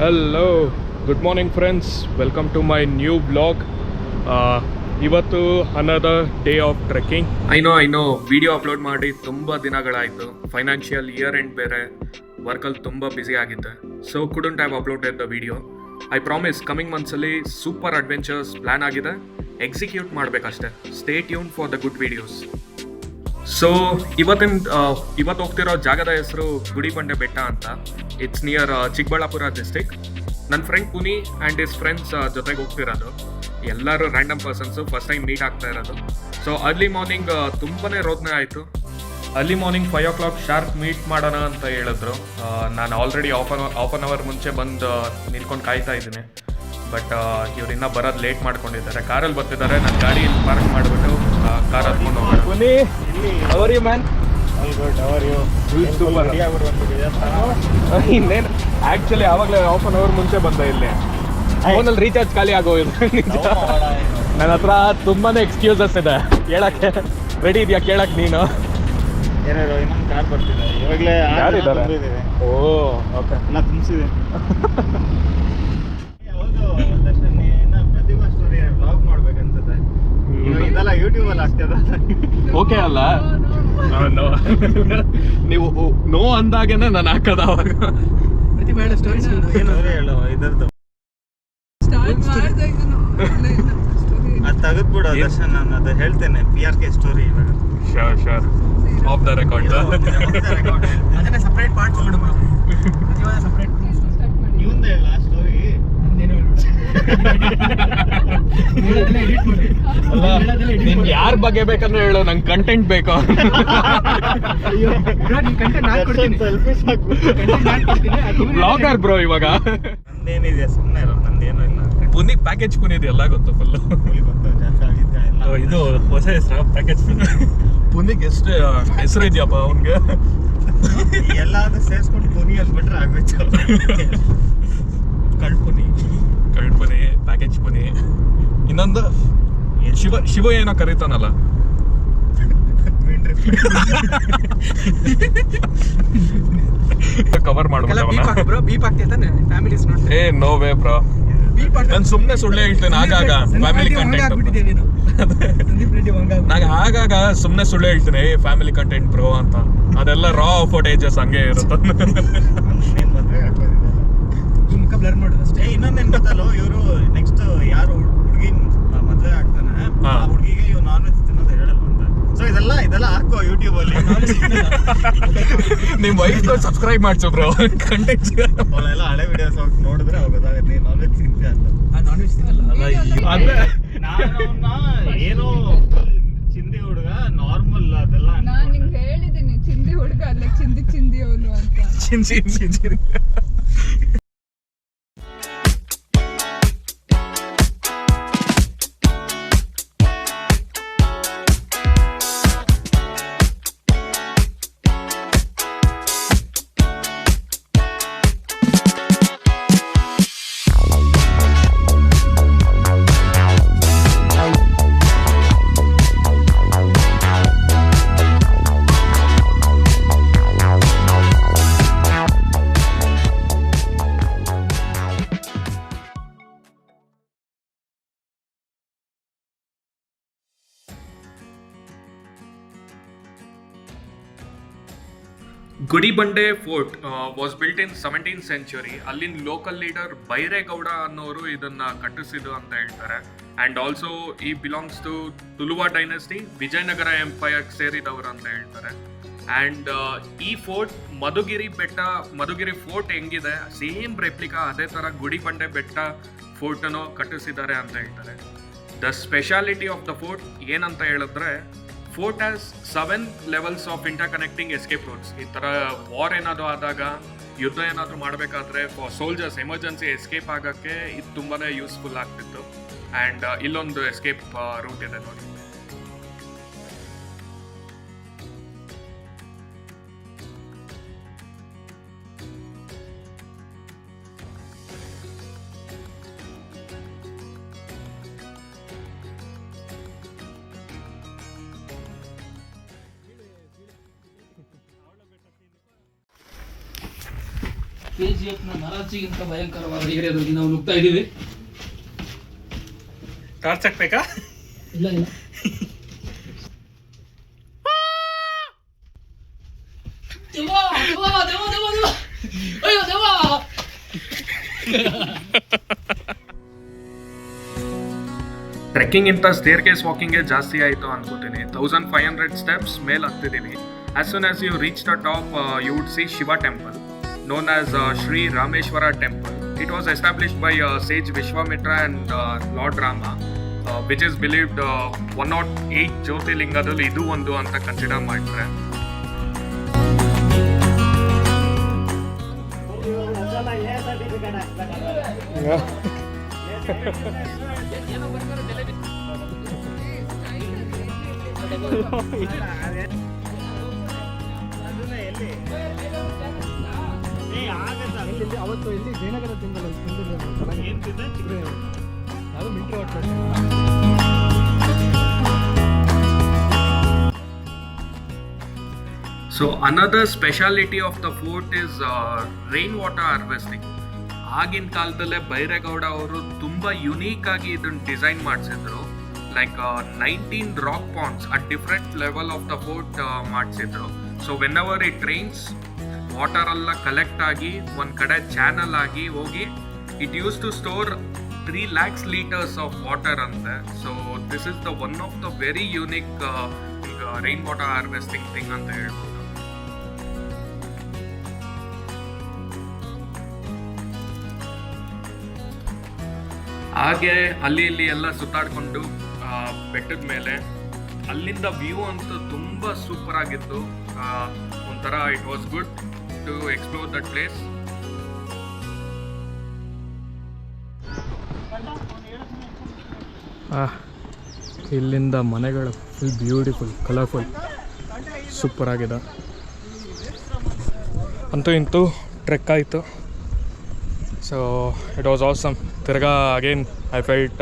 Hello, good morning friends, welcome to my new blog. ಇವತ್ತು another day of trekking. I no video upload ಮಾಡಿ ತುಂಬ ದಿನಗಳಾಯಿತು. Financial year end ಬೇರೆ, ವರ್ಕಲ್ಲಿ ತುಂಬ busy ಆಗಿದ್ದೆ. So couldn't have uploaded the video. I promise coming ಮಂತ್ಸಲ್ಲಿ super adventures plan ಆಗಿದೆ, execute ಮಾಡಬೇಕಷ್ಟೆ. Stay tune for the good videos. So ಇವತ್ತು ಹೋಗ್ತಿರೋ ಜಾಗದ ಹೆಸರು ಗುಡಿಬಂಡೆ ಬೆಟ್ಟ ಅಂತ. It's near Chikkaballapur district. ನನ್ನ friend Puni and his friends ಜೊತೆಗೆ ಹೋಗ್ತಿರೋದು. ಎಲ್ಲರೂ random persons, first time meet ಆಗ್ತಾ ಇರೋದು. ಸೊ ಅರ್ಲಿ ಮಾರ್ನಿಂಗ್ ತುಂಬಾ ರೋದನೆ ಆಯಿತು. Early morning 5 o'clock sharp meet ಮಾಡೋಣ ಅಂತ ಹೇಳಿದ್ರು. ನಾನು ಆಲ್ರೆಡಿ ಹಾಫ್ ಅನ್ ಅವರ್ ಮುಂಚೆ ಬಂದು ನಿಲ್ಕೊಂಡು ಕಾಯ್ತಾ ಇದ್ದೀನಿ. ಬಟ್ ಇವ್ರು ಇನ್ನೂ ಬರೋದು ಲೇಟ್ ಮಾಡ್ಕೊಂಡಿದ್ದಾರೆ. ಕಾರಲ್ಲಿ ಬರ್ತಿದ್ದಾರೆ. ನನ್ನ ಗಾಡಿ ಪಾರ್ಕ್ ಮಾಡಿಬಿಟ್ಟು ಕಾರ್ ಹತ್ಕೊಂಡು ಹೋಗೋಣ. ಇನ್ನೇನು ಆ್ಯಕ್ಚುಲಿ ಆವಾಗಲೇ ಹಾಫ್ ಅನ್ ಅವರ್ ಮುಂಚೆ ಬಂದ ಇಲ್ಲಿ. ಫೋನಲ್ಲಿ ರೀಚಾರ್ಜ್ ಖಾಲಿ ಆಗೋದು. ನನ್ನ ಹತ್ರ ತುಂಬಾ ಎಕ್ಸ್ಕ್ಯೂಸಸ್ ಇದೆ ಹೇಳಕ್ಕೆ. ರೆಡಿ ಇದೆಯಾ ಕೇಳಕ್ಕೆ ನೀನು? ಇನ್ನೊಂದು ಕಾರ್ ಬರ್ತಿದೆ ಇವಾಗಲೇ. ಯಾರಿದ್ದಾರೆ? ಓ ಓಕೆ. ನಾ ತುಂಬಿಸಿದೆ. ಪ್ರತಿಭಾ ಸ್ಟೋರಿ ಬ್ಲಾಗ್ ಮಾಡ್ಬೇಕನ್ಸುತ್ತೆ. ಇದೆಲ್ಲ ಯೂಟ್ಯೂಬಲ್ಲಿ ಆಗ್ತದ. ಓಕೆ ಅಲ್ಲ, ನೀವು ನೋ ಅಂದಾಗೇನೆ ನಾನು ಹಾಕೋದು. ಅವಾಗ ಪ್ರತಿಭಾ ಸ್ಟೋರಿ ಏನು ಹೇಳು ಇದರದ್ದು ಅದು ತೆಗೆದ್ಬಿಡು ದರ್ಶನ್. ನಾನು ಅದು ಹೇಳ್ತೇನೆ. PRK ಸ್ಟೋರಿ ಇವಾಗ. Sure of the record. ಅದನ್ನೇ ಸಪ್ರೇಟ್ ಪಾರ್ಟ್ಸ್ ಬಿಡು. ಪ್ರತಿಭಾ ಸಪ್ರೇಟ್ ಇವಂದ ಹೇಳ ಸ್ಟೋರಿ. ನಿನ್ ಯಾರ ಬಗ್ಗೆ ಬೇಕಂದ್ರೆ ಹೇಳು, ನಂಗೆ ಕಂಟೆಂಟ್ ಬೇಕು. ಬ್ಲಾಗರ್ ಬ್ರೋ ಇವಾಗ. ನಂದೇನಿದೆ ಸುಮ್ಮನೆ ಇರೋ, ನಂದೇನೂ ಇಲ್ಲ. ಪುನಿ ಪ್ಯಾಕೇಜ್ ಪುನಿ ಇದೆಲ್ಲ ಗೊತ್ತು ಫುಲ್. ಇದು ಹೊಸ ಹೆಸರು ಪ್ಯಾಕೇಜ್ ಪುನಿಗೆ ಎಷ್ಟು ಹೆಸರು ಇದೆಯಪ್ಪ ಅವನ್ಗೆ. ಎಲ್ಲಾದ್ರೂ ಸೇರಿಸ್ಕೊಂಡು ಪುನಿ ಅಂದ್ಬಿಟ್ರೆ ಆಗ್ಬೇಕು. ಕಳ್ಪುನಿ ಪ್ಯಾಕೇಜ್ ಪುನಿ. ಇನ್ನೊಂದು ಶಿವ ಏನೋ ಕರೀತಾನಲ್ಲ. ಕವರ್ ಮಾಡ್ಬಿಟ್ಟು ಏ ನೋ ವೇ ಬ್ರೋ. ನಾನು ಸುಮ್ಮನೆ ಸುಳ್ಳೆ ಹೇಳ್ತೇನೆ ಆಗಾಗ. ಫ್ಯಾಮಿಲಿ ಕಂಟೆಂಟ್ ನಾನು ಆಗಾಗ ಸುಮ್ಮನೆ ಸುಳ್ಳೆ ಹೇಳ್ತೇನೆ, ಫ್ಯಾಮಿಲಿ ಕಂಟೆಂಟ್ ಬ್ರೋ ಅಂತ. ಅದೆಲ್ಲ ರಾ ಫೋಟೇಜಸ್ ಹಂಗೆ ಇರುತ್ತೆ. ಬ್ಲರ್ ಮಾಡು ಅಷ್ಟೇ. ಇನ್ನೊಂದೇನ್ ಗೊತ್ತಲ್ಲ, ಇವರು ನೆಕ್ಸ್ಟ್ ಯಾರು ಹುಡುಗಿ ಮದುವೆ ಆಗ್ತಾನೆ, ಆ ಹುಡುಗಿಗೆ ಇವ್ ನಾನ್ ವೆಜ್ ತಿನ್ನೋದು ಹೇಳಲ್ಲ ಅಂತ. ಸೊ ಇದೆಲ್ಲ ಹಾಕೋ ಯೂಟ್ಯೂಬ್ ಅಲ್ಲಿ. ನಿಮ್ ವೈಫ್ ಸಬ್ಸ್ಕ್ರೈಬ್ ಮಾಡ್ಸು ಬ್ರೋ. ಕಂಟೆಂಟ್ ಅವಳೆಲ್ಲ ಹಳೆ ವಿಡಿಯೋಸ್ ನೋಡಿದ್ರೆ ಅವಾಗ ಗೊತ್ತಾಗುತ್ತೆ ನೀನ್ ನಾನ್ ವೆಜ್ ತಿಂತೀಯ ಅಂತ. ನಾನ್ ವೆಜ್ ತಿನ್ನಲ್ಲ. ನಾನು ಏನೋ ಚಿಂದಿ ಹುಡುಗ ನಾರ್ಮಲ್ ಅದೆಲ್ಲ. ನಾನು ನಿಂಗೆ ಹೇಳಿದ್ದೀನಿ ಚಿಂದಿ ಹುಡುಗ ಅಲ್ಲ, ಚಿಂದಿ ಅವನು ಅಂತ. ಚಿಂದಿ Gudibande fort was built in 17th century. ಅಲ್ಲಿನ ಲೋಕಲ್ ಲೀಡರ್ ಬೈರೇಗೌಡ ಅನ್ನೋರು ಇದನ್ನ ಕಟ್ಟಿಸಿದ್ದು ಅಂತ ಹೇಳ್ತಾರೆ. ಆ್ಯಂಡ್ ಆಲ್ಸೋ ಈ belongs to Tuluva dynasty, Vijayanagara empire ಸೇರಿದವರು ಅಂತ ಹೇಳ್ತಾರೆ. ಆ್ಯಂಡ್ ಈ ಫೋರ್ಟ್ ಮಧುಗಿರಿ ಫೋರ್ಟ್ ಹೆಂಗಿದೆ ಸೇಮ್ ರೆಪ್ಲಿಕಾ ಅದೇ ಥರ ಗುಡಿಬಂಡೆ ಬೆಟ್ಟ ಫೋರ್ಟನ್ನು ಕಟ್ಟಿಸಿದ್ದಾರೆ ಅಂತ ಹೇಳ್ತಾರೆ. The speciality of the fort ಏನಂತ ಹೇಳಿದ್ರೆ, fort has 7 levels of interconnecting escape roads. ಈ ಥರ ವಾರ್ ಏನಾದರೂ ಆದಾಗ, ಯುದ್ಧ ಏನಾದರೂ ಮಾಡಬೇಕಾದ್ರೆ ಫಾರ್ ಸೋಲ್ಜರ್ಸ್ ಎಮರ್ಜೆನ್ಸಿ ಎಸ್ಕೇಪ್ ಆಗೋಕ್ಕೆ ಇದು ತುಂಬಾ ಯೂಸ್ಫುಲ್ ಆಗ್ತಿತ್ತು. ಆ್ಯಂಡ್ ಇಲ್ಲೊಂದು ಎಸ್ಕೇಪ್ ರೂಟ್ ಇದೆ ನೋಡಿ. KGF ನ ಮರಾಚಿಗಿಂತ ಭಯಂಕರವಾದ ಏರಿಯಾದಲ್ಲಿ ನಾವು ನುಗ್ತಾ ಇದ್ದೀವಿ. ಟಾರ್ಚ್ ಹಾಕ್ಬೇಕಾ? ಇಲ್ಲ ಇಲ್ಲ ದೇವಾ ದೇವಾ ದೇವಾ ದೇವಾ ದೇವಾ ಅಯ್ಯೋ ದೇವಾ. ಟ್ರೆಕ್ಕಿಂಗ್ ಇಂತ ಸ್ಟೇರ್ ಕೇಸ್ ವಾಕಿಂಗ್ಗೆ ಜಾಸ್ತಿ ಆಯಿತು ಅನ್ಕೋತೀನಿ. 1500 ಸ್ಟೆಪ್ಸ್ ಮೇಲೆ ಹತ್ತಿದ್ದೀವಿ. As soon as you reach the top you would see Shiva temple known as Sri Rameshwara Temple. It was established by sage Vishwamitra and Lord Rama, which is believed 108 ಜ್ಯೋತಿರ್ಲಿಂಗದಲ್ಲಿ ಇದು ಒಂದು ಅಂತ consider ಮಾಡ್ತಾರೆ. ಅವತ್ತು ಇಲ್ಲಿ ಜಯನಗರ ತಿಂಗಳು ಯಾವುದು military water. So another speciality of the fort is rainwater harvesting. ಆಗಿನ ಕಾಲದಲ್ಲೇ ಬೈರೇಗೌಡ ಅವರು ತುಂಬಾ ಯುನೀಕ್ ಆಗಿ ಇದನ್ನ ಡಿಸೈನ್ ಮಾಡಿಸಿದ್ರು. Like 19 rock ponds at different level of the fort ಮಾಡಿಸಿದ್ರು. So whenever it rains water ಎಲ್ಲ ಕಲೆಕ್ಟ್ ಆಗಿ ಒಂದ್ ಕಡೆ ಚಾನಲ್ ಆಗಿ ಹೋಗಿ it use to store 3 lakhs liters of water ಅಂತೆ. So this is the one of the very unique rain water harvesting thing ಅಂತ ಹೇಳ್ಬೋದು. ಹಾಗೆ ಅಲ್ಲಿ ಇಲ್ಲಿ ಎಲ್ಲ ಸುತ್ತಾಡ್ಕೊಂಡು ಬೆಟ್ಟದ ಮೇಲೆ ಅಲ್ಲಿಂದ ವ್ಯೂ ಅಂತೂ ತುಂಬ ಸೂಪರ್ ಆಗಿತ್ತು. ಒಂಥರ it was good to explore that place. ಇಲ್ಲಿಂದ ಮನೆಗಳು ಫುಲ್ ಬ್ಯೂಟಿಫುಲ್ ಕಲರ್ಫುಲ್ ಸೂಪರ್ ಆಗಿದೆ. ಅಂತೂ ಇಂತೂ ಟ್ರೆಕ್ ಆಯಿತು. So it was awesome. ತಿರ್ಗಾ ಅಗೇನ್ ಐ ಫೆಲ್ಟ್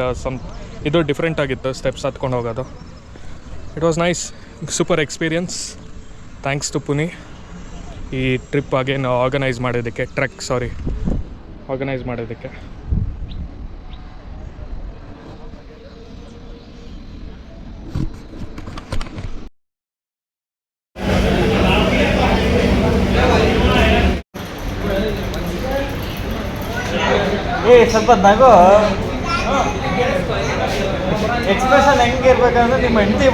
ಇದು ಡಿಫ್ರೆಂಟ್ ಆಗಿತ್ತು ಸ್ಟೆಪ್ಸ್ ಹತ್ಕೊಂಡು ಹೋಗೋದು. It was nice, super experience. Thanks to Puni ಈ ಟ್ರಿಪ್ ಅಗೇನ್ ಆರ್ಗನೈಸ್ ಮಾಡೋದಕ್ಕೆ, ಆರ್ಗನೈಸ್ ಮಾಡೋದಕ್ಕೆ. ಸ್ವಲ್ಪ ನಗು ಎಕ್ಸ್ಪ್ರೆಷನ್ ಹೆಂಗಿರ್ಬೇಕಂದ್ರೆ ನಿಮ್ಮ ಹೆಂಡತಿ